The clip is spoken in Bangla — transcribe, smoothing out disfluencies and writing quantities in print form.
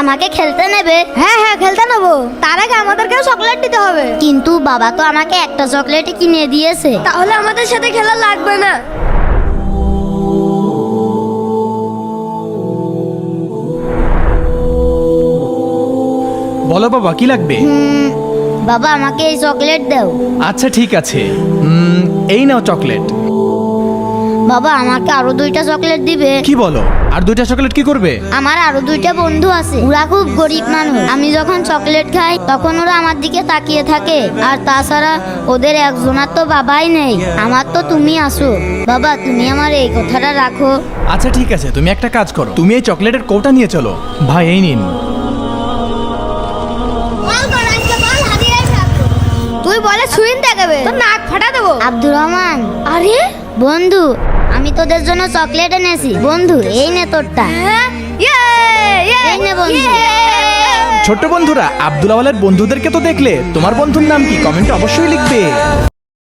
আমাকে খেলতে নেবে? হ্যাঁ হ্যাঁ খেলতে নেবো, তার আগে আমাদেরকেও চকলেট দিতে হবে। কিন্তু বাবা তো আমাকে একটা চকলেটই কিনে দিয়েছে। তাহলে আমাদের সাথে খেলা লাগবে না। বলো বাবা, কি লাগবে? বাবা আমাকে এই চকলেট দাও। আচ্ছা ঠিক আছে, এই নাও চকলেট। বাবা আমাকে আরো 2টা চকলেট দিবে? কি বলো, আর 2টা চকলেট কি করবে? আমার আরো 2টা বন্ধু আছে, ওরা খুব গরিব মানুষ। আমি যখন চকলেট খাই তখন ওরা আমার দিকে তাকিয়ে থাকে। আর তাছাড়া ওদের একজনের তো বাবাই নেই, আমার তো তুমি আছো। বাবা তুমি আমার এই কথাটা রাখো। আচ্ছা ঠিক আছে, তুমি একটা কাজ করো, তুমি এই চকলেটের কৌটা নিয়ে চলো। ভাই এই নিন। তুই বলে সুইন দেখাবে, তোর নাক ফাটা দেবো। আব্দুর রহমান, আরে বন্ধু আমি তোদের জন্য চকলেট এনেছি। বন্ধু এই নে তোরটা। হ্যাঁ, এই নে বন্ধু। ছোট্ট বন্ধুরা, আব্দুল আওয়ালের বন্ধুদেরকে তো দেখলে, তোমার বন্ধুর নাম কি কমেন্টে অবশ্যই লিখবে।